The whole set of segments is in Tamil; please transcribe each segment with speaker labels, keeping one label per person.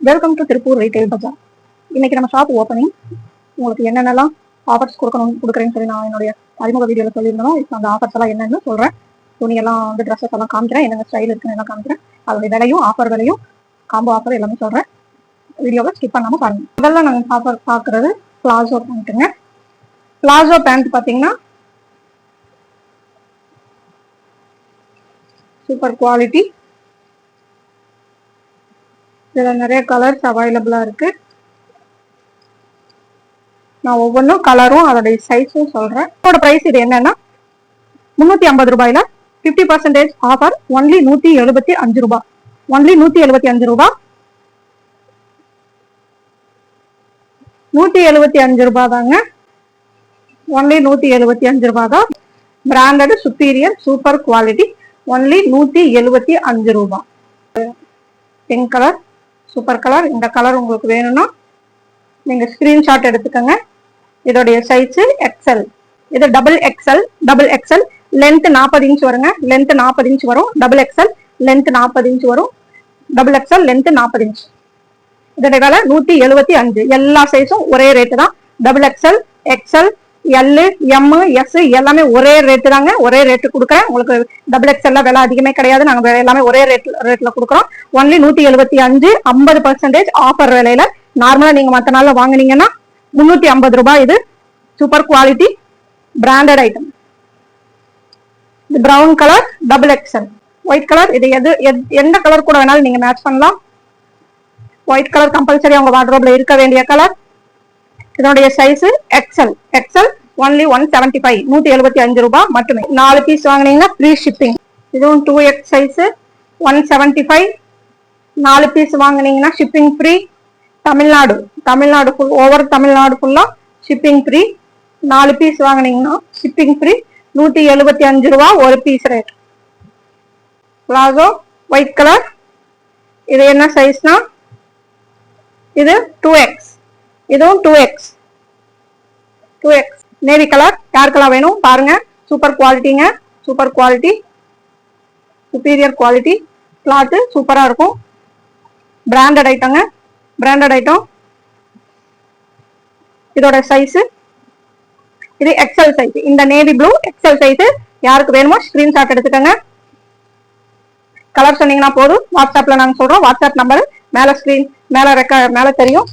Speaker 1: வெல்கம் டு திருப்பூர் ரீட்டைல் பஜார். இன்னைக்கு நம்ம ஷாப் ஓப்பனிங். உங்களுக்கு என்னென்னலாம் ஆஃபர்ஸ் கொடுக்குறேன்னு சொல்லி நான் என்னுடைய அறிமுக வீடியோவில் சொல்லியிருந்தோம். இப்போ அந்த ஆஃபர்ஸ் எல்லாம் என்னன்னு சொல்கிறேன். துணியெல்லாம் வந்து ட்ரெஸ்ஸஸ் எல்லாம் காமிக்கிறேன், என்னென்ன ஸ்டைல் இருக்குன்னு எல்லாம் காமிக்கிறேன். அதோடைய விலையும் ஆஃபர் விலையும் காம்போ ஆஃபர் எல்லாமே சொல்கிறேன். வீடியோவை ஸ்கிப் பண்ணாமல் பாருங்கள். முதல்ல நாங்கள் ஆஃபர் பார்க்குறது பிளாசோ பேண்ட்டுங்க. பிளாசோ பேண்ட் பார்த்தீங்கன்னா சூப்பர் குவாலிட்டி. இதில் நிறைய கலர்ஸ் அவைலபிளாக இருக்கு. நான் ஒவ்வொன்றும் கலரும் அதோடைய சைஸும் சொல்கிறேன். இதோட ப்ரைஸ் இது என்னன்னா 350 ரூபாயில 50% ஆஃபர். ஒன்லி 175 ரூபாய். ஒன்லி 175 ரூபாய். 175 ரூபாய் தாங்க. ஒன்லி 175 ரூபாய் தான். Branded superior super quality. Only 175 ரூபாய். Pink colour super colour. இந்த கலர் உங்களுக்கு வேணும்னா நீங்க ஸ்கிரீன்ஷாட் எடுத்துக்கோங்க. இதோடைய சைஸ் எக்ஸ்எல். இது டபுள் எக்ஸ்எல். லென்த் 40 இன்ச் வருங்க. லென்த் 40 இன்ச் வரும். டபுள் எக்ஸ்எல் லென்த் 40 இன்ச் வரும். Double XL length 40 inch. இதோடைய விலை 175. எல்லா சைஸும் ஒரே ரேட்டு தான். Double XL, XL, L, M, S எல்லாமே ஒரே ரேட்டு தாங்க. ஒரே ரேட்டு கொடுக்குறேன். உங்களுக்கு டபுள் எக்ஸ்எல்ல விலை அதிகமே கிடையாது. நாங்கள் எல்லாமே ஒரே ரேட்ல கொடுக்குறோம். ஒன்லி 175. 50% ஆஃபர் விலையில. நார்மலா நீங்க மற்ற நாள்ல வாங்கினீங்கன்னா 350 ரூபாய். இது சூப்பர் குவாலிட்டி பிராண்டட் ஐட்டம். இது brown colour double XL. White colour. இது எந்த கலர் கூட வேணாலும் நீங்க மேட்ச் பண்ணலாம். ஒயிட் கலர் கம்பல்சரி அவங்க வார்ட்ரோப்ல இருக்க வேண்டிய கலர். இதனுடைய சைஸ் எக்ஸ்எல். ஒன்லி 175. 175 ரூபாய் மட்டுமே. 4 பீஸ் வாங்கினீங்கன்னா ஃப்ரீ ஷிப்பிங். இதுவும் 2X சைஸ் 175. 4 பீஸ் வாங்கினீங்கன்னா shipping free. Tamil Nadu full, over Tamil Nadu ஃபுல்லா ஷிப்பிங் ஃப்ரீ. 4 பீஸ் வாங்கினீங்கன்னா ஷிப்பிங் ஃப்ரீ. 175 ரூபாய் ஒரு piece rate. Palazzo white colour. இது என்ன சைஸ்னா இது 2X. இதுவும் 2X. Navy colour. யாருக்கெல்லாம் வேணும் பாருங்க. சூப்பர் குவாலிட்டிங்க. Super quality, superior quality. Cloth சூப்பரா இருக்கும். பிராண்டட் ஐட்டங்க. Branded item. இதோட சைஸ் இது எக்ஸ்எல் சைஸ். இந்த நேவி ப்ளூ எக்ஸ்எல் சைஸ். யாருக்கு வேணுமோ ஸ்கிரீன்ஷாட் எடுத்துக்கோங்க. கலர் சொன்னீங்கன்னா போதும். வாட்ஸ்அப்ல நாங்க சொல்றோம். வாட்ஸ்அப் நம்பர் மேல தெரியும்.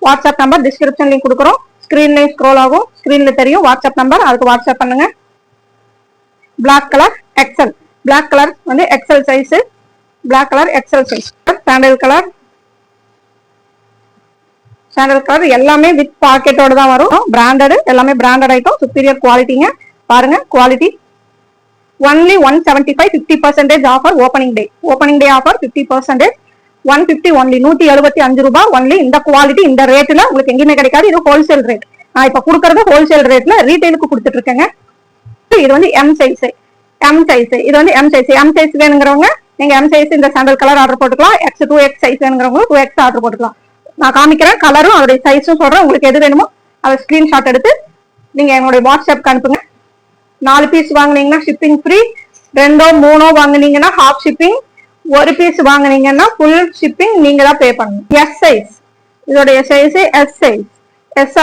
Speaker 1: வாட்ஸ்அப் நம்பர் டிஸ்கிரிப்ஷன் லிங்க் கொடுக்குறோம். ஸ்கிரீன்லயும் ஸ்க்ரோல் ஆகும். ஸ்கிரீன்ல தெரியும் வாட்ஸ்அப் நம்பர். அதுக்கு வாட்ஸ்அப் பண்ணுங்க. Black colour XL. Black colour வந்து XL size. Black colour XL size. Sandal colour எல்லாமே வித் பாக்கெட்டோட தான் வரும். பிராண்டட் எல்லாமே பிராண்டட் ஐட்டம். சுப்பீரியர் குவாலிட்டிங்க. பாருங்க quality. Only 175. 50% offer. Opening day offer 50%. 150 only. 175 ரூபாய் ஒன்லி. இந்த குவாலிட்டி இந்த ரேட்ல உங்களுக்கு எங்கேயுமே கிடைக்காது. இது ஹோல்சேல் ரேட். நான் இப்ப கொடுக்கறது ஹோல்சேல் ரேட்ல ரீட்டைலுக்கு கொடுத்துட்டு இருக்கேங்க. இது வந்து எம் சைஸ். இது வந்து எம் சைஸ் வேணுங்கிறவங்க நீங்க எம் சைஸ் இந்த சாண்டல் கலர் ஆர்டர் போட்டுக்கலாம். 2X சைஸ் வேணுங்கிறவங்க 2X ஆர்டர் போட்டுக்கலாம். நான் காமிக்கிறேன் கலரும் அதோடைய சைஸும் சொல்றேன். உங்களுக்கு எது வேணுமோ அதை ஸ்கிரீன்ஷாட் எடுத்து நீங்க என்னுடைய வாட்ஸ்அப்க்கு அனுப்புங்க. 4 பீஸ் வாங்கினீங்கன்னா ஷிப்பிங் ஃப்ரீ. 2 3 வாங்கினீங்கன்னா ஹாஃப் ஷிப்பிங். ஒரு பீஸ் வாங்கினீங்கன்னா ஃபுல் ஷிப்பிங் நீங்க தான் பே பண்ணணும். S size. இதோடைய size S size. S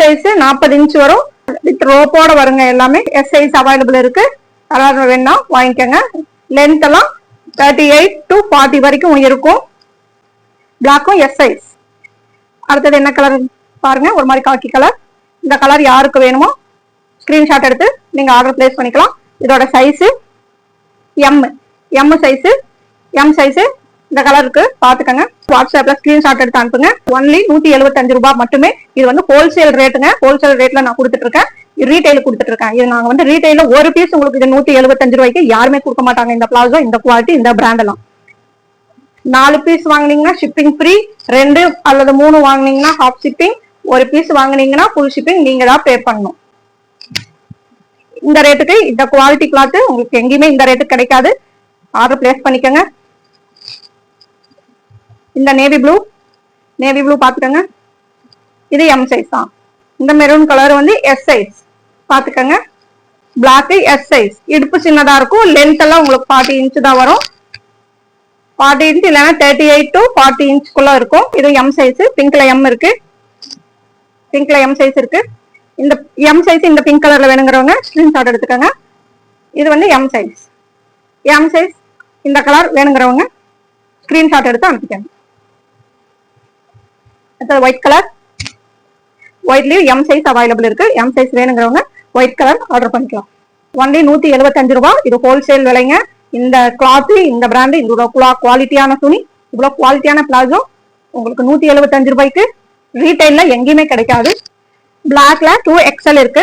Speaker 1: size 40 inch வரும். வித் ரோப்போட வருங்க. எல்லாமே எஸ் சைஸ் அவைலபிள் இருக்கு. கலர் வேணா வாங்கிக்கோங்க. லென்த் எல்லாம் 38 to 40 வரைக்கும் இருக்கும். பிளாக்கும் எஸ் சைஸ். அடுத்தது என்ன கலர் பாருங்க. ஒரு மாதிரி காக்கி கலர். இந்த கலர் யாருக்கு வேணுமோ ஸ்கிரீன்ஷாட் எடுத்து நீங்க ஆர்டர் பிளேஸ் பண்ணிக்கலாம். இதோட சைஸ் எம் சைஸ். இந்த கலருக்கு பாத்துக்கங்க. வாட்ஸ்அப்ல ஸ்கிரீன்ஷாட் எடுத்து அனுப்புங்க. ஒன்லி 175 ரூபாய் மட்டுமே. இது வந்து ஹோல்சேல் ரேட்டுங்க. ஹோல்சேல் ரேட்ல நான் கொடுத்துட்டு இருக்கேன். ரீட்டைல் கொடுத்துட்டு இருக்கேன். இது நாங்க வந்து ரீட்டைல ஒரு பீஸ் உங்களுக்கு இது 175 ரூபாய்க்கு யாருமே கொடுக்க மாட்டாங்க. இந்த பிளாசோ, இந்த குவாலிட்டி, இந்த பிராண்ட் எல்லாம். 4 பீஸ் வாங்கினீங்கன்னா ஷிப்பிங் ஃப்ரீ. 2 அல்லது 3 வாங்கினீங்கன்னா ஹாஃப் ஷிப்பிங். ஒரு பீஸ் வாங்கினீங்கன்னா ஃபுல் ஷிப்பிங் நீங்க தான் பே பண்ணணும். இந்த ரேட்டுக்கு இந்த குவாலிட்டி கிளாத் உங்களுக்கு எங்கேயுமே இந்த ரேட்டுக்கு கிடைக்காது. ஆர்டர் பிளேஸ் பண்ணிக்கோங்க. இந்த நேவி ப்ளூ பாத்துக்கோங்க. இது எம் சைஸ் தான். இந்த மெரூன் கலர் வந்து எஸ் சைஸ் பாத்துக்கோங்க. Black S size. இடுப்பு சின்னதா இருக்கும். லென்த் எல்லாம் உங்களுக்கு 40 இன்ச் தான் வரும். 40 இன்ச் இல்லைன்னா 38 to 40 இன்ச்சுக்குள்ள இருக்கும். இது எம் சைஸ். பிங்க்ல எம் இருக்கு, பிங்க்ல எம் சைஸ் இருக்கு. இந்த எம் சைஸ் இந்த பிங்க் கலர்ல வேணுங்கிறவங்க ஸ்கிரீன்ஷாட் எடுத்துக்கோங்க. இது வந்து எம் சைஸ். எம் சைஸ் இந்த கலர் வேணுங்கிறவங்க ஸ்கிரீன்ஷாட் எடுத்து அனுப்பிக்கோங்க. அடுத்தது ஒயிட் கலர். ஒயிட்லயும் எம் சைஸ் அவைலபிள் இருக்கு. எம் சைஸ் வேணுங்கிறவங்க ஒயிட் கலர் ஆர்டர் பண்ணிக்கலாம். ஒன்லி 175 ரூபாய். இது ஹோல்சேல் விலைங்க. இந்த கிளாத், இந்த பிராண்ட், இவ்வளவு குவாலிட்டியான துணி, இவ்வளவு குவாலிட்டியான பிளாசோ உங்களுக்கு 175 ரூபாய்க்கு ரீட்டைல்ல எங்கேயுமே கிடைக்காது. பிளாக்ல 2XL இருக்கு.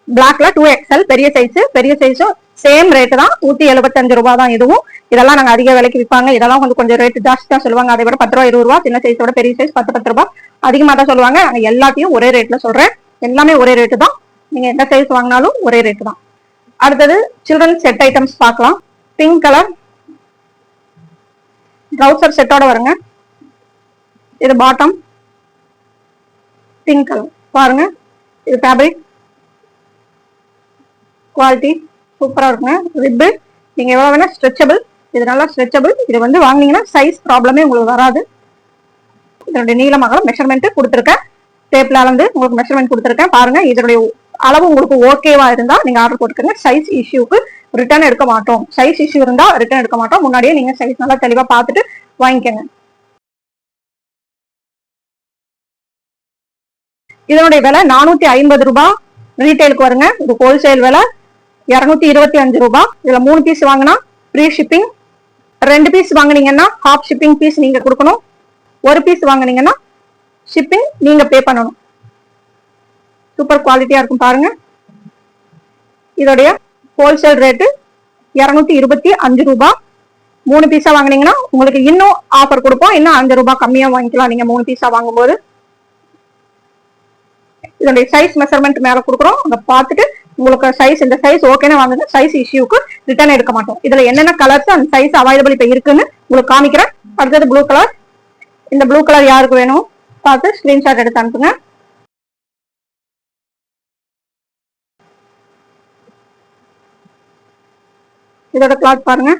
Speaker 1: பிளாக்ல 2XL பெரிய சைஸ். பெரிய சைஸும் சேம் ரேட்டு தான், 175 ரூபாய் தான். இதுவும் இதெல்லாம் நாங்க அதிக விலைக்கு விற்பாங்க. இதெல்லாம் கொஞ்சம் ரேட் ஜாஸ்தி தான் சொல்லுவாங்க. அதை விட 10 ரூபா 20 ரூபா. சின்ன சைஸோட பெரிய சைஸ் 10 ரூபாய் அதிகமா தான் சொல்லுவாங்க. எல்லாத்தையும் ஒரே ரேட்ல சொல்றேன். எல்லாமே ஒரே ரேட்டு தான். நீங்க எந்த சைஸ் வாங்கினாலும் ஒரே ரேட்டு தான். அடுத்தது சில்ட்ரன் செட் ஐட்டம்ஸ் பார்க்கலாம். பிங்க் கலர் ட்ரவுசர் செட்டோட வருங்க. இது பாட்டம் பிங்க் கலர் பாருங்க. இது ஃபேப்ரிக் குவாலிட்டி சூப்பரா இருக்குங்க. ரிப்பு நீங்க எவ்வளவு வேணா ஸ்ட்ரெச்சபிள். இது நல்லா ஸ்ட்ரெச்சபிள். இது வந்து வாங்கினீங்கன்னா சைஸ் ப்ராப்ளமே உங்களுக்கு வராது. இதனுடைய நீளமாக மெஷர்மெண்ட் கொடுத்துருக்கேன். டேப்ல அளந்து உங்களுக்கு மெஷர்மெண்ட் கொடுத்துருக்கேன். பாருங்க, இதனுடைய அளவு உங்களுக்கு ஓகேவா இருந்தா நீங்க ஆர்டர் போட்டுக்கோங்க. சைஸ் இஷ்யூக்கு ரிட்டர்ன் எடுக்க மாட்டோம். சைஸ் இஷ்யூ இருந்தா ரிட்டர்ன் எடுக்க மாட்டோம். முன்னாடியே நீங்க சைஸ் நல்லா தெளிவா பார்த்துட்டு வாங்கிக்கோங்க. இதனுடைய விலை 450 ரூபாய் ரீட்டைலுக்கு வருங்க. இது ஹோல்சேல் விலை 225 ரூபாய். இதுல 3 பீஸ் வாங்கினா ஃப்ரீ ஷிப்பிங். 2 பீஸ் வாங்கினீங்கன்னா ஹாஃப் ஷிப்பிங் பீஸ் நீங்க கொடுக்கணும். 1 பீஸ் வாங்கினீங்கன்னா ஷிப்பிங் நீங்க பே பண்ணணும். சூப்பர் குவாலிட்டியா இருக்கும் பாருங்க. இதோடைய ஹோல்சேல் ரேட்டு 225 ரூபாய். 3 பீஸா வாங்கினீங்கன்னா உங்களுக்கு இன்னும் ஆஃபர் கொடுப்போம். இன்னும் 5 ரூபாய் கம்மியா வாங்கிக்கலாம் நீங்க 3 பீஸா வாங்கும்போது. இதோடைய சைஸ் மெஷர்மெண்ட் மேல கொடுக்குறோம். அதை பார்த்துட்டு உங்களுக்கு சைஸ் இந்த சைஸ் ஓகேன்னு வாங்குங்க. சைஸ் இஷ்யூக்கு ரிட்டர்ன் எடுக்க மாட்டோம். இதுல என்னென்ன கலர்ஸ் அந்த சைஸ் அவைலபிள் இப்ப இருக்குன்னு உங்களுக்கு காமிக்கிறேன். அடுத்தது ப்ளூ கலர். இந்த ப்ளூ கலர் யாருக்கு வேணும் பார்த்து ஸ்கிரீன்ஷாட் எடுத்து அனுப்புங்க. இதோட கிளாத் பாருங்க.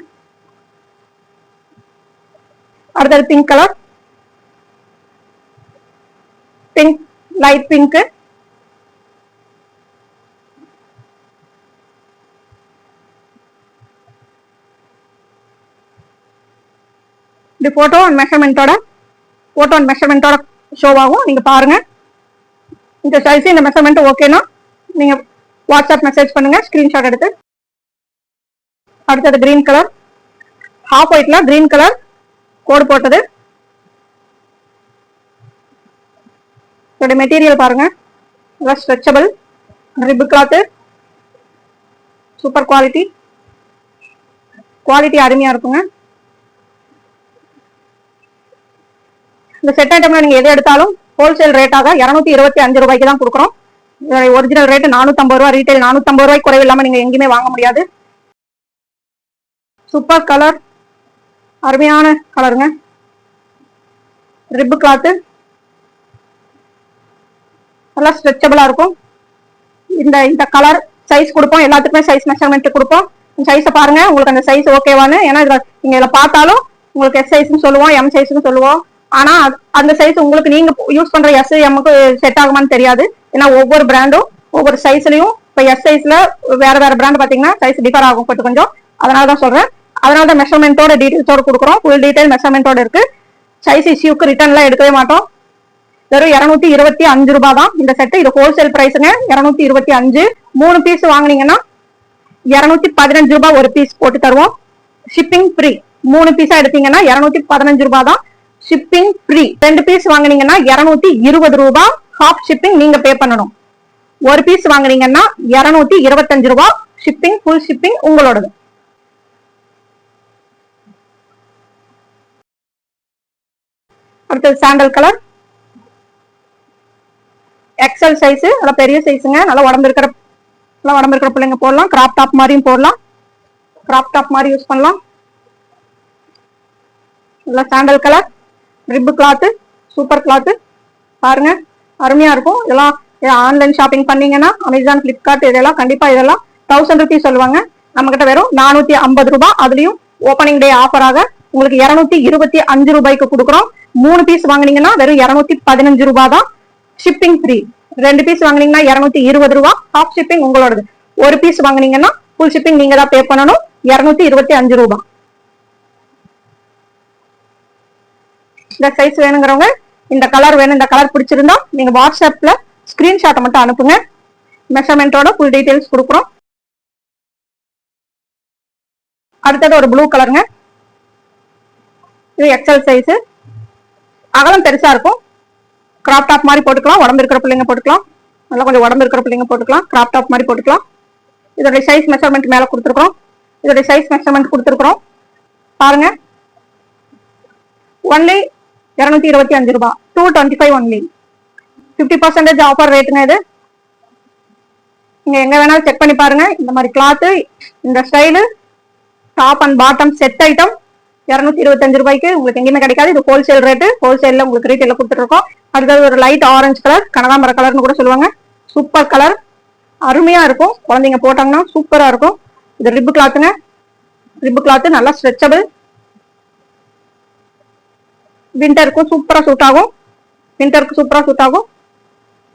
Speaker 1: அடுத்தது pink colour. Pink light pink. இது போட்டோ அண்ட் மெஷர்மெண்டோட ஷோவாகும். நீங்க பாருங்க. இந்த சைஸ் இந்த மெஷர்மெண்ட் ஓகேனா நீங்க வாட்ஸ்அப் மெசேஜ் பண்ணுங்க ஸ்கிரீன்ஷாட் எடுத்து. அடுத்தது கிரீன் கலர். ஹாஃப் ஒயிட்ல கிரீன் கலர் கோடு போட்டது. இதோட மெட்டீரியல் பாருங்க. Stretchable rib cloth. Super quality. Quality அருமையா இருக்குங்க. இந்த செட் ஐட்டம்ல நீங்க எது எடுத்தாலும் ஹோல்சேல் ரேட்டாக 225 ரூபாய்க்கு தான் கொடுக்குறோம். ஒரிஜினல் ரேட் 450 ரூபாய். ரீட்டைல் 450 ரூபாய்க்கு குறைவு இல்லாம நீங்க எங்கேயுமே வாங்க முடியாது. சூப்பர் கலர், அருமையான கலருங்க. ரிப் கிளாத் நல்லா ஸ்ட்ரெச்சபிளா இருக்கும். இந்த கலர் சைஸ் கொடுப்போம். எல்லாத்துக்குமே சைஸ் மெஷர்மெண்ட் கொடுப்போம். சைஸை பாருங்க உங்களுக்கு அந்த சைஸ் ஓகேவானு. ஏன்னா நீங்க இதுல பார்த்தாலும் உங்களுக்கு எஸ் சைஸ்ன்னு சொல்லுவோம், எம் சைஸ்ன்னு சொல்லுவோம். ஆனா அந்த சைஸ் உங்களுக்கு நீங்க யூஸ் பண்ற எஸ் எம்க்கு செட் ஆகுமான்னு தெரியாது. ஏன்னா ஒவ்வொரு பிராண்டும் ஒவ்வொரு சைஸ்லயும் இப்ப எஸ் சைஸ்ல வேற பிராண்ட் பாத்தீங்கன்னா சைஸ் டிஃபர் ஆகும் கொஞ்சம். அதனாலதான் சொல்றேன். அதனாலதான் மெஷர்மெண்டோட டீடைல்ஸோட கொடுக்குறோம். ஃபுல் டீடைல் மெஷர்மெண்டோட இருக்கு. சைஸ் இஷ்யூக்கு ரிட்டர்ன்லாம் எடுக்கவே மாட்டோம். வெறும் 225 ரூபாய் தான் இந்த செட்டு. இது ஹோல்சேல் பிரைஸுங்க. 225. 3 பீஸ் வாங்கினீங்கன்னா 215 ரூபாய் ஒரு பீஸ் போட்டு தருவோம். Shipping free. 3 பீஸா எடுத்தீங்கன்னா 215 ரூபாய் தான். Shipping free. 2 பீஸ் வாங்கினீங்கன்னா 220 ரூபாய் ஹாஃப் ஷிப்பிங் நீங்க பே பண்ணணும். 1 பீஸ் வாங்கினீங்கன்னா 225 ரூபாய் ஷிப்பிங். ஃபுல் ஷிப்பிங் உங்களோடது. அடுத்தது சாண்டல் கலர். XL size. நல்லா பெரிய சைஸுங்க. நல்லா உடம்பு இருக்கிற பிள்ளைங்க போடலாம். கிராப் டாப் மாதிரியும் போடலாம். கிராப் டாப் மாதிரி யூஸ் பண்ணலாம். நல்லா sandal colour rib cloth. Super cloth பாருங்க. அருமையா இருக்கும். இதெல்லாம் ஆன்லைன் ஷாப்பிங் பண்ணீங்கன்னா அமேசான், பிளிப்கார்ட் இதெல்லாம் கண்டிப்பா இதெல்லாம் 1000 ரூபீஸ் சொல்லுவாங்க. நம்ம கிட்ட வெறும் 450 ரூபாய். அதுலயும் ஓப்பனிங் டே ஆஃபராக உங்களுக்கு 225 ரூபாய்க்கு கொடுக்குறோம். 3 பீஸ் வாங்குனீங்கன்னா வெறும் 215 ரூபாய் தான். Shipping free. 2 பீஸ் வாங்குனீங்கன்னா 220 ரூபாய். ஹாஃப் ஷிப்பிங் உங்களோடது. ஒரு பீஸ் வாங்குனீங்கன்னா ஃபுல் ஷிப்பிங் நீங்க தான் பே பண்ணணும். 225 ரூபாய். இந்த சைஸ் வேணுங்கிறவங்க, இந்த கலர் வேணும், இந்த கலர் பிடிச்சிருந்தா நீங்க வாட்ஸ்அப்ல ஸ்கிரீன்ஷாட் மட்டும் அனுப்புங்க. மெஷர்மெண்டோட ஃபுல் டீடைல்ஸ் கொடுக்குறோம். அடுத்தது ஒரு ப்ளூ கலருங்க. இது எக்ஸல் சைஸ். அகலம் பெருசா இருக்கும். கிராப் டாப் மாதிரி போட்டுக்கலாம். உடம்பு இருக்கிற பிள்ளைங்க போட்டுக்கலாம். நல்லா கொஞ்சம் உடம்பு இருக்கிற பிள்ளைங்க போட்டுக்கலாம். கிராப் டாப் மாதிரி போட்டுக்கலாம். இதோட சைஸ் மெஷர்மெண்ட் மேல கொடுத்துருக்கோம். இதோட சைஸ் மெஷர்மெண்ட் கொடுத்துருக்கோம். பாருங்க. ஒன்லி 225 ரூபாய். 225 ஒன்லி. 50% ஆஃபர் ரேட்டுங்க இது. நீங்க எங்க வேணாலும் செக் பண்ணி பாருங்க. இந்த மாதிரி கிளாத், இந்த style, top and bottom set item 225 ரூபாய்க்கு உங்களுக்கு எங்கேயுமே கிடைக்காது. இது ஹோல்சேல் ரேட்டு. ஹோல்சேல்ல உங்களுக்கு ரீட்டைல கொடுத்துருக்கோம். அடுத்தது ஒரு லைட் ஆரஞ்சு கலர், கனகாம்பர கலர்னு கூட சொல்லுவாங்க. சூப்பர் கலர், அருமையா இருக்கும். குழந்தைங்க போட்டாங்கன்னா சூப்பரா இருக்கும். இது ரிப்பு கிளாத்துங்க. ரிப்பு கிளாத் நல்லா ஸ்ட்ரெச்சபிள். விண்டருக்கும் சூப்பரா சூட் ஆகும். விண்டருக்கு சூப்பரா சூட் ஆகும்.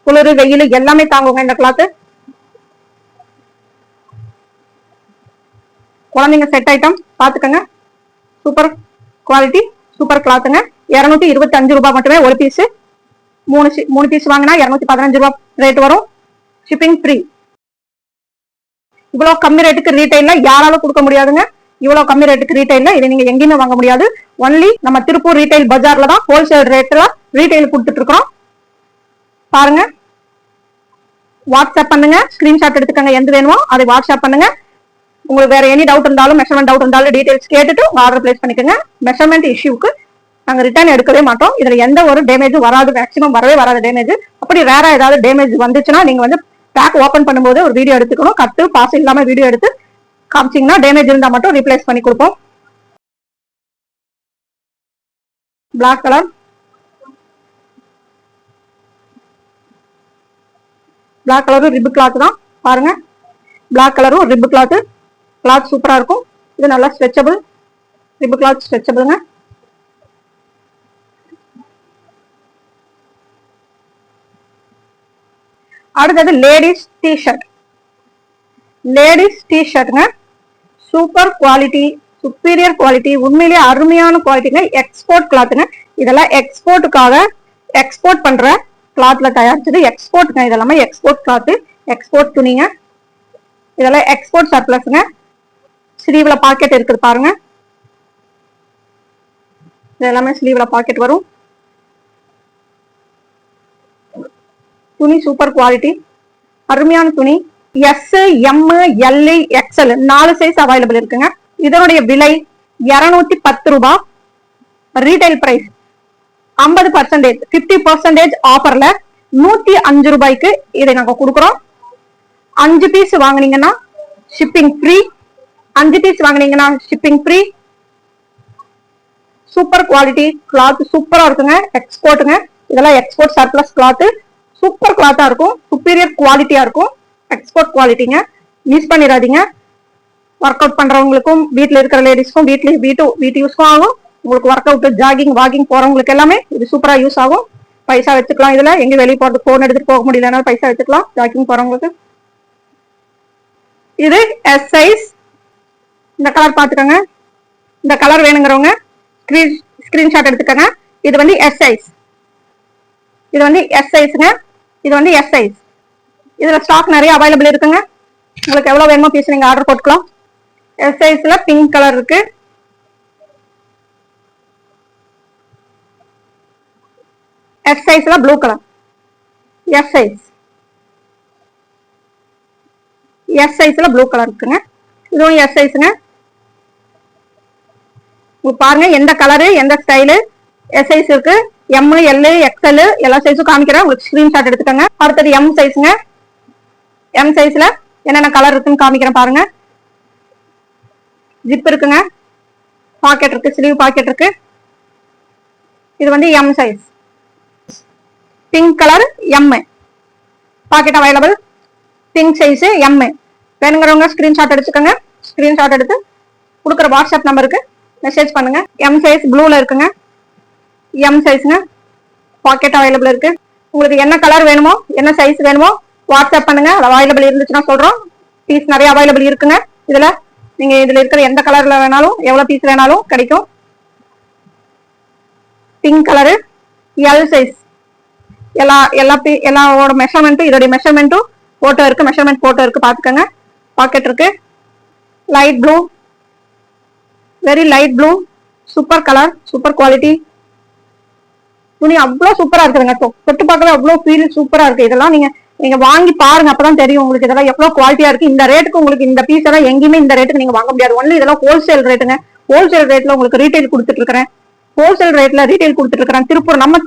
Speaker 1: குளிர் வெயில் எல்லாமே தாங்குங்க இந்த கிளாத். குழந்தைங்க செட் ஐட்டம் பாத்துக்கங்க. சூப்பர் குவாலிட்டி, சூப்பர் கிளாத்துங்க. 225 ரூபாய் மட்டுமே ஒரு பீஸ். 3 பீஸ் வாங்கினா 215 ரூபாய் ரேட் வரும். Shipping free. இவ்வளவு கம்மி ரேட்டுக்கு ரீட்டைல்ல யாராலும் கொடுக்க முடியாதுங்க. இவ்வளவு கம்மி ரேட்டுக்கு ரீட்டைல்ல இதை நீங்க எங்கேயுமே வாங்க முடியாது. ஒன்லி நம்ம திருப்பூர் ரீட்டைல் பஜார்ல தான் ஹோல்சேல் ரேட்ல ரீட்டைல் கொடுத்துட்டு இருக்கோம். பாருங்க. வாட்ஸ்அப் பண்ணுங்க. ஸ்கிரீன்ஷாட் எடுத்துக்கங்க. எந்த வேணுமோ அதை வாட்ஸ்அப் பண்ணுங்க. உங்களுக்கு வேற எனி டவுட் இருந்தாலும், மெஷர்மெண்ட் டவுட் இருந்தாலும் டீடைல்ஸ் கேட்டுட்டு உங்க ஆர்டர் பிளேஸ் பண்ணிக்கோங்க. மெஷர்மெண்ட் இஷ்யூக்கு நாங்க ரிட்டர்ன் எடுக்கவே மாட்டோம். இதுல எந்த ஒரு டேமேஜும் வராது. மேக்ஸிமம் வரவே வராது டேமேஜ். அப்படி ரேரா ஏதாவது டேமேஜ் வந்துச்சுன்னா நீங்க வந்து பேக் ஓபன் பண்ணும்போது ஒரு வீடியோ எடுத்துக்கணும். கட்டு பாஸ் இல்லாம வீடியோ எடுத்து காமிச்சிங்கன்னா டேமேஜ் இருந்தா மட்டும் ரீப்ளேஸ் பண்ணி கொடுப்போம். Black colour. பிளாக் கலரும் ரிப்பு கிளாத் தான். பாருங்க. பிளாக் கலரும் ரிப்பு கிளாத். கிளாத் சூப்பரா இருக்கும். இது நல்லா ஸ்ட்ரெச்சபிள். ரிப்பு கிளாத் ஸ்ட்ரெச்சபிள்ங்க. அடுத்தது லேடிஸ் டிஷர்ட். லேடிஸ் டிஷர்ட்ங்க. சூப்பர் குவாலிட்டி, சுப்பீரியர் குவாலிட்டி, உண்மையிலேயே அருமையான குவாலிட்டிங்க. எக்ஸ்போர்ட் கிளாத்துங்க. இதெல்லாம் எக்ஸ்போர்ட்டுக்காக எக்ஸ்போர்ட் பண்ற கிளாத்ல தயாரிச்சது. எக்ஸ்போர்ட்ங்க. இதெல்லாமே எக்ஸ்போர்ட் கிளாத், எக்ஸ்போர்ட் துணிங்க. இதெல்லாம் எக்ஸ்போர்ட் சர்ப்ளஸ்ங்க. ஸ்லீவ்ல பாக்கெட் இருக்குது பாருங்க. இதெல்லாமே ஸ்லீவ்ல பாக்கெட் வரும். துணி சூப்பர் குவாலிட்டி, அருமையான துணி. S, M, L, XL 4 size available இருக்குங்க. இதனுடைய விலை 210 ரூபாய். ரீட்டைல் பிரைஸ் 50%, 50% ஆஃபர்ல 105 ரூபாய்க்கு இதை நாங்க கொடுக்குறோம். 5 பீஸ் வாங்குனீங்கன்னா ஷிப்பிங் ஃப்ரீ. 5 பீஸ் வாங்குனீங்கன்னா shipping free. Super quality cloth சூப்பரா இருக்குங்க. எக்ஸ்போர்ட்டுங்க. இதெல்லாம் எக்ஸ்போர்ட் சர்ப்ளஸ் கிளாத். சூப்பர் கிளாத்தா இருக்கும். சுப்பீரியர் குவாலிட்டியா இருக்கும். எக்ஸ்போர்ட் குவாலிட்டிங்க. மிஸ் பண்ணிடாதீங்க. ஒர்க் அவுட் பண்றவங்களுக்கும், வீட்டுல இருக்கிற லேடிஸ்க்கும், வீட்டு யூஸ்க்கும் ஆகும். உங்களுக்கு ஒர்க் அவுட், ஜாகிங், வாக்கிங் போறவங்களுக்கு எல்லாமே இது சூப்பரா யூஸ் ஆகும். பைசா வச்சுக்கலாம். இதுல எங்க வெளியே போறது, போன் எடுத்துட்டு போக முடியலன்னா பைசா வச்சுக்கலாம். ஜாகிங் போறவங்களுக்கு இது எஸ் சைஸ். இந்த கலர் பாத்துக்கோங்க. இந்த கலர் வேணுங்கிறவங்க ஸ்கிரீன்ஷாட் எடுத்துக்கோங்க. இது வந்து எஸ் சைஸ். இது வந்து எஸ் சைஸ்ங்க. இது வந்து எஸ் சைஸ். இதுல ஸ்டாக் நிறைய அவைலபிள் இருக்குங்க. உங்களுக்கு எவ்வளவு வேணுமோ பீஸ் நீங்க ஆர்டர் போட்டுக்கலாம். எஸ் சைஸ்ல பிங்க் கலர் இருக்கு. எஸ் சைஸ்ல blue colour. S size. S சைஸ்ல ப்ளூ கலர் இருக்குங்க. இதுவும் எஸ் சைஸ்ங்க. பாருங்க எந்த கலரு, எந்த ஸ்டைலு. எஸ் சைஸ் இருக்கு. எம், எல், எக்ஸ்எல் எல்லா சைஸும் காமிக்கிறேன். உங்களுக்கு ஸ்கிரீன்ஷாட் எடுத்துக்கோங்க. அடுத்தது எம் சைஸ்ங்க. எம் சைஸ்ல என்னென்ன கலர் இருக்குன்னு காமிக்கிறேன் பாருங்க. ஜிப் இருக்குங்க. பாக்கெட் இருக்கு. ஸ்லீவ் பாக்கெட் இருக்கு. இது வந்து M size. Pink colour M. Pocket available. Pink size M. வேணுங்கிறவங்க ஸ்கிரீன்ஷாட் எடுத்துக்கோங்க. ஸ்கிரீன்ஷாட் எடுத்து கொடுக்குற வாட்ஸ்அப் நம்பருக்கு மெசேஜ் பண்ணுங்க. எம் சைஸ் ப்ளூல இருக்குங்க, எம் சைஸ்ங்க. பாக்கெட் அவைலபிள் இருக்கு. உங்களுக்கு என்ன கலர் வேணுமோ என்ன சைஸ் வேணுமோ வாட்ஸ்அப் பண்ணுங்க. அவைலபிள் இருந்துச்சுன்னா சொல்றோம். பீஸ் நிறைய அவைலபிள் இருக்குங்க. இதுல நீங்க இதுல இருக்கிற எந்த கலர்ல வேணாலும் எவ்வளவு பீஸ் வேணாலும் கிடைக்கும். Pink colour L size. எல்லாவோட மெஷர்மெண்ட்டும் இதோட மெஷர்மெண்ட்டும் போட்டோ இருக்கு. மெஷர்மெண்ட் போட்டோ இருக்கு, பாத்துக்கோங்க. பாக்கெட் இருக்கு. Light blue, very light blue, super colour, super quality. துணி அவ்வளவு சூப்பரா இருக்குதுங்க. தொட்டு பார்க்கவே அவ்வளவு ஃபீல் சூப்பரா இருக்கு. இதெல்லாம் நீங்க வாங்கி பாருங்க, அப்பதான் தெரியும் உங்களுக்கு இதெல்லாம் எவ்வளவு குவாலிட்டியா இருக்கு. இந்த ரேட்டுக்கு உங்களுக்கு இந்த பீஸ் எல்லாம் எங்கேயுமே இந்த ரேட்டுக்கு நீங்க வாங்க முடியாது. ஒன்லி இதெல்லாம் ஹோல்சேல் ரேட்டுங்க. ஹோல்சேல் ரேட்ல உங்களுக்கு ரீட்டைல் கொடுத்துட்டு இருக்கிறேன். ஹோல்சேல் ரேட்ல ரீட்டைல் கொடுத்துட்டு இருக்கிறேன்.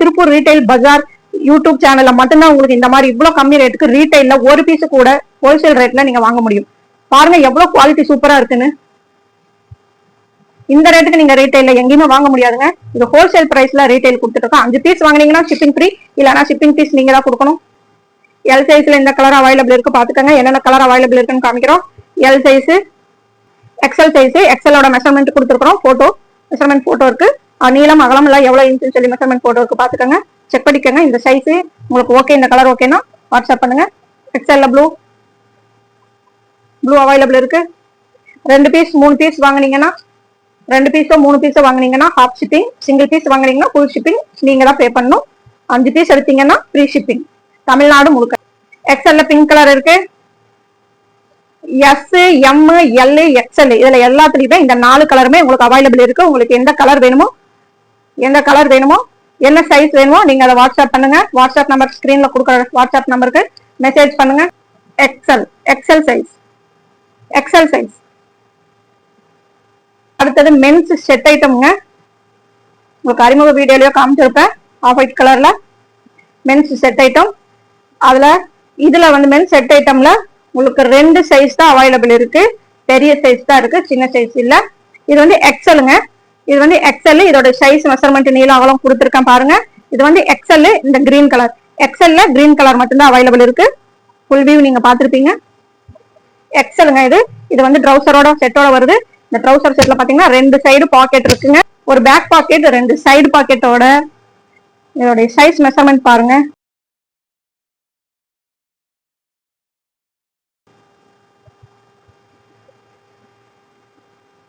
Speaker 1: திருப்பூர் ரீட்டைல் பஜார் யூடியூப் சேனல்ல மட்டும்தான் உங்களுக்கு இந்த மாதிரி இவ்வளவு கம்மி ரேட்டுக்கு ரீட்டைல்ல ஒரு பீஸ் கூட ஹோல்சேல் ரேட்ல நீங்க வாங்க முடியும். பாருங்க எவ்வளவு குவாலிட்டி சூப்பரா இருக்குன்னு. இந்த ரேட்டுக்கு நீங்க ரீட்டைல்ல எங்கேயுமே வாங்க முடியாதுங்க. இது ஹோல்சேல் பிரைஸ்ல ரீட்டைல் கொடுத்துட்டு இருக்கோம். 5 பீஸ் வாங்கினீங்கன்னா ஷிப்பிங் ஃப்ரீ, இல்லைன்னா ஷிப்பிங் பீஸ் நீங்க தான் கொடுக்கணும். எல் சைஸ்ல இந்த கலர் அவைலபிள் இருக்கு, பாத்துக்கோங்க. என்னென்ன கலர் அவைலபிள் இருக்குன்னு காமிக்கிறோம். L size, XL size. எக்ஸ்எலோட மெஷர்மெண்ட் கொடுத்துருக்கோம். போட்டோ மெஷர்மெண்ட் போட்டோ இருக்கு. நீளம் அகலம் எல்லாம் எவ்வளவு இன்ச்சுன்னு சொல்லி மெஷர்மெண்ட் போட்டோ இருக்கு, பாத்துக்கோங்க. செக் பண்ணிக்கோங்க. இந்த சைஸ் உங்களுக்கு ஓகே, இந்த கலர் ஓகேன்னா வாட்ஸ்அப் பண்ணுங்க. எக்ஸ்எல்ல ப்ளூ அவைலபிள் இருக்கு. 2 பீஸ் 3 பீஸ் வாங்கினீங்கன்னா 2 பீஸோ 3 பீஸோ வாங்கினீங்கன்னா ஹாஃப் ஷிப்பிங். சிங்கிள் பீஸ் வாங்கினீங்கன்னா ஃபுல் ஷிப்பிங் நீங்க தான் பே பண்ணணும். 5 பீஸ் எடுத்தீங்கன்னா ஃப்ரீ ஷிப்பிங் தமிழ்நாடு முழுக்க. எக்ஸ்எல்ல பிங்க் கலர் இருக்கு. எஸ், எம், எல், எக்ஸ்எல் இதுல எல்லாத்துலயுமே இந்த 4 கலருமே உங்களுக்கு அவைலபிள் இருக்கு. உங்களுக்கு எந்த கலர் வேணுமோ என்ன சைஸ் வேணுமோ நீங்க அதை வாட்ஸ்அப் பண்ணுங்க. வாட்ஸ்அப் நம்பர் ஸ்கிரீன்ல கொடுக்குற வாட்ஸ்அப் நம்பருக்கு மெசேஜ் பண்ணுங்க. XL size. அடுத்தது மென்ஸ் செட் ஐட்டம்ங்க. உங்களுக்கு அறிமுக வீடியோலயோ காமிச்சிருப்பேன். ஆஃப் ஒயிட் கலர்ல மென்ஸ் செட் ஐட்டம். இதுல வந்து மென்ஸ் செட் ஐட்டம்ல உங்களுக்கு 2 சைஸ் தான் அவைலபிள் இருக்கு. பெரிய சைஸ் தான் இருக்கு, சின்ன சைஸ் இல்ல. இது வந்து எக்ஸ்எல்ங்க. இது வந்து எக்ஸ்எல். இதோட சைஸ் மெஷர்மெண்ட் நீளம் அகலம் கொடுத்துருக்கேன் பாருங்க. இது வந்து எக்ஸ்எல். இந்த கிரீன் கலர் எக்ஸ்எல்ல கிரீன் கலர் மட்டும்தான் அவைலபிள் இருக்கு. ஃபுல் வியூ நீங்க பாத்துருப்பீங்க. எக்ஸ்எல்ங்க. இது வந்து ட்ரௌசரோட செட்டோட வருது. இந்த ட்ரௌசர் செட்ல பாத்தீங்கன்னா 2 சைடு பாக்கெட் இருக்குங்க. ஒரு பேக் பாக்கெட், 2 சைடு பாக்கெட்டோட இதோட சைஸ் மெஷர்மெண்ட் பாருங்க.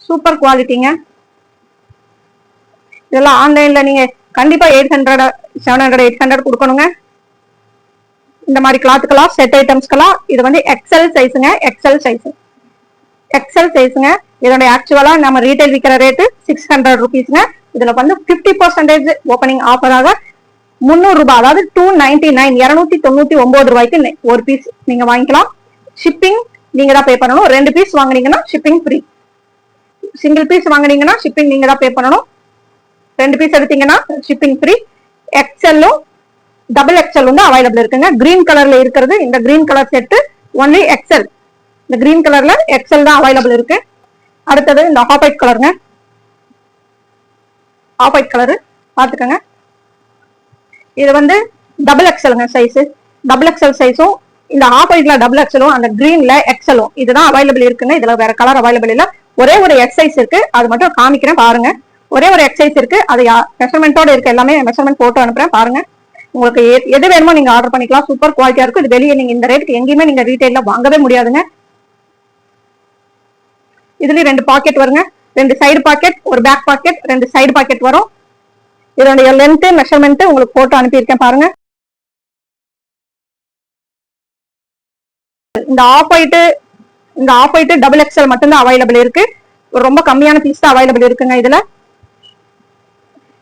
Speaker 1: சூப்பர் குவாலிட்டிங்க. இதெல்லாம் ஆன்லைன்ல நீங்க கண்டிப்பா 800 700 800 கொடுக்கணுங்க. இந்த மாதிரி கிளாத்துக்கெல்லாம் செட் ஐட்டம்ஸ்க்கெல்லாம் இது வந்து எக்ஸ்எல் சைஸுங்க. எக்ஸ்எல் சைஸுங்க. இதோட ஆக்சுவலா நம்ம ரீட்டைல் விற்கிற ரேட்டு 600 ருபீஸ்ங்க. இதுல வந்து 50% ஓப்பனிங் ஆஃபராக 300 ரூபாய், அதாவது 299 299 ரூபாய்க்கு ஒரு பீஸ் நீங்க வாங்கிக்கலாம். ஷிப்பிங் நீங்க தான் பே பண்ணணும். 2 பீஸ் வாங்கினீங்கன்னா ஷிப்பிங் ஃப்ரீ. சிங்கிள் பீஸ் வாங்கினீங்கன்னா ஷிப்பிங் நீங்க தான் பே பண்ணணும். 2 பீஸ் எடுத்தீங்கன்னா ஷிப்பிங் ஃப்ரீ. எக்ஸ்எல்லும் டபுள் எக்ஸ்எல் வந்து அவைலபிள் இருக்குங்க. கிரீன் கலர்ல இருக்கிறது இந்த green colour set only XL. இந்த கிரீன் கலர்ல எக்ஸ்எல் தான் அவைலபிள் இருக்கு. அடுத்தது இந்த ஆஃப் ஒயிட் கலருங்க. ஆஃப் ஒயிட் கலரு பாத்துக்கோங்க. இது வந்து டபுள் எக்ஸ்எல்ங்க சைஸ். டபுள் எக்ஸ்எல் சைஸும் இந்த ஆஃப் ஒயிட்ல டபுள் எக்ஸ்எலும் அந்த கிரீன்ல எக்ஸ்எலும் இதுதான் அவைலபிள் இருக்குங்க. இதுல வேற கலர் அவைலபிள் இல்ல. ஒரே ஒரு எக்ஸைஸ் இருக்கு, அது மட்டும் காமிக்கிறேன் பாருங்க. ஒரே ஒரு எக்ஸைஸ் இருக்கு, அது மெஷர்மெண்டோட இருக்கு. எல்லாமே மெஷர்மெண்ட் போட்டோ அனுப்புறேன் பாருங்க. உங்களுக்கு எது வேணுமோ நீங்க ஆர்டர் பண்ணிக்கலாம். சூப்பர் குவாலிட்டியா இருக்கும். இது வெளியே நீங்க இந்த ரேட்டுக்கு எங்கேயுமே நீங்க ரீட்டைல்ல வாங்கவே முடியாதுங்க. இதுலயும் 2 பாக்கெட் வருங்க. 2 சைடு பாக்கெட், ஒரு பேக் பாக்கெட், 2 சைடு பாக்கெட் வரும். இதோட லென்த் மெஷர்மெண்ட் உங்களுக்கு போட்டோ அனுப்பியிருக்கேன் பாருங்க. இந்த ஆஃப் ஒயிட் டபுள் எக்ஸ்எல் மட்டும்தான் அவைலபிள் இருக்கு. ரொம்ப கம்மியான பீஸ் தான் அவைலபிள் இருக்குங்க. இதுல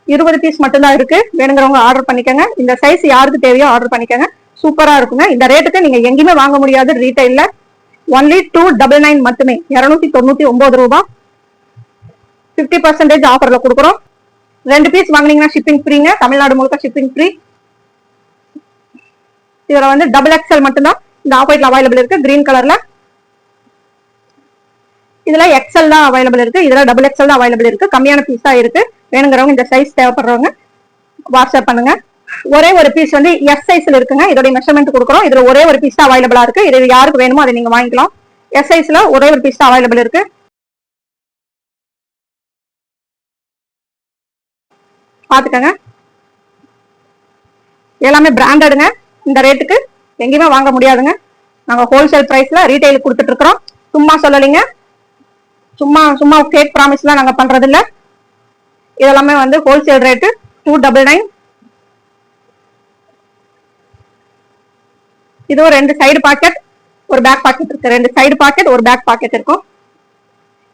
Speaker 1: 20 பீஸ் மட்டும்தான் இருக்கு. வேணுங்கிறவங்க ஆர்டர் பண்ணிக்கோங்க. இந்த சைஸ் யாருக்கு தேவையோ ஆர்டர் பண்ணிக்கோங்க. சூப்பரா இருக்குங்க. இந்த ரேட்டுக்கு நீங்க எங்கேயுமே வாங்க முடியாது ரீட்டைல்ல. ஒன்லி 299 மட்டுமே, 299 ரூபாய். 50% ஆஃபர்ல கொடுக்குறோம். 2 பீஸ் வாங்கினீங்கன்னா ஷிப்பிங் ஃப்ரீங்க. தமிழ்நாடு முழுக்க ஷிப்பிங் ஃப்ரீ. இதுல வந்து டபுள் எக்ஸ்எல் மட்டும்தான் இந்த ஆஃப் ஒயிட்ல அவைலபிள் இருக்கு. கிரீன் கலர்ல இதுல எக்ஸ்எல் தான் அவைலபிள் இருக்கு. இதுல டபுள் எக்ஸ்எல் தான் அவைலபிள் இருக்கு. கம்மியான பீஸ் தான் இருக்கு. வேணுங்கிறவங்க இந்த சைஸ் தேவைப்படுறவங்க வாட்ஸ்அப் பண்ணுங்க. ஒரே ஒரு பீஸ் வந்து எஸ் சைஸ்ல இருக்குங்க. இதோட மெஷர்மெண்ட் கொடுக்குறோம். இதுல ஒரே ஒரு பீஸ் தான் அவைலபிளா இருக்கு. இது யாருக்கு வேணுமோ அதை நீங்க வாங்கிக்கலாம். எஸ் சைஸ்ல ஒரே ஒரு பீஸ் தான் அவைலபிள் இருக்கு. பாத்துக்கங்க. எல்லாமே பிராண்டடுங்க. இந்த ரேட்டுக்கு எங்கேயுமே வாங்க முடியாதுங்க. நாங்க ஹோல்சேல் பிரைஸ்ல ரீட்டைலுக்கு கொடுத்துட்டு இருக்கிறோம். சும்மா சொல்லலைங்க. சும்மா ஃபேக் ப்ராமிஸ்லாம் நாங்க பண்றது இல்ல. இதெல்லாமே வந்து ஹோல்சேல் ரேட்டு 299. இது ஒரு 2 சைடு பாக்கெட், ஒரு பேக் பாக்கெட் இருக்கு. 2 சைடு பாக்கெட், ஒரு பேக் பாக்கெட் இருக்கும்.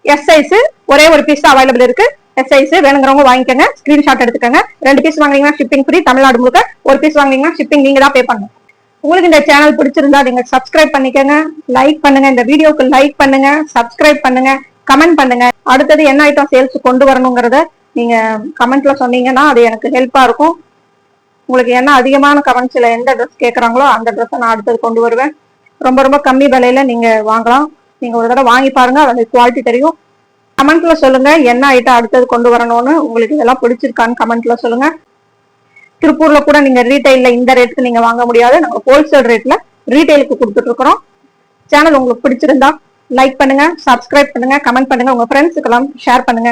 Speaker 1: எஸ் சைஸ் ஒரே ஒரு பீஸ் தான் அவைலபிள் இருக்கு. எஸ் சைஸ் வேணுங்கிறவங்க வாங்கிக்கோங்க. ஸ்கிரீன்ஷாட் எடுத்துக்கோங்க. 2 பீஸ் வாங்கினீங்கன்னா ஷிப்பிங் ஃப்ரீ தமிழ்நாடு முழுக்க. ஒரு பீஸ் வாங்கினீங்கன்னா ஷிப்பிங் நீங்க தான் பே பண்ணணும். உங்களுக்கு இந்த சேனல் பிடிச்சிருந்தா நீங்க சப்ஸ்கிரைப் பண்ணிக்கோங்க, லைக் பண்ணுங்க. இந்த வீடியோக்கு லைக் பண்ணுங்க, சப்ஸ்கிரைப் பண்ணுங்க, கமெண்ட் பண்ணுங்க. அடுத்தது என்ன ஐட்டம் சேல்ஸ் கொண்டு வரணுங்கிறத நீங்க கமெண்ட்ல சொன்னீங்கன்னா அது எனக்கு ஹெல்ப்பா இருக்கும். உங்களுக்கு என்ன அதிகமான கமெண்ட்ஸ்ல எந்த ட்ரெஸ் கேட்கறாங்களோ அந்த ட்ரெஸ் நான் அடுத்தது கொண்டு வருவேன். ரொம்ப ரொம்ப கம்மி விலையில நீங்க வாங்கலாம். நீங்க ஒரு தடவை வாங்கி பாருங்க, அதோட குவாலிட்டி தெரியும். கமெண்ட்ல சொல்லுங்க என்ன ஐட்டம் அடுத்தது கொண்டு வரணும்னு. உங்களுக்கு இதெல்லாம் பிடிச்சிருக்கான்னு கமெண்ட்ல சொல்லுங்க. திருப்பூர்ல கூட நீங்க ரீட்டைல்ல இந்த ரேட்டுக்கு நீங்க வாங்க முடியாது. நாங்க ஹோல்சேல் ரேட்ல ரீட்டைலுக்கு கொடுத்துட்டு இருக்கிறோம். சேனல் உங்களுக்கு பிடிச்சிருந்தா லைக் பண்ணுங்க, சப்ஸ்கிரைப் பண்ணுங்க, கமெண்ட் பண்ணுங்க, உங்க ஃப்ரெண்ட்ஸுக்கு எல்லாம் ஷேர் பண்ணுங்க.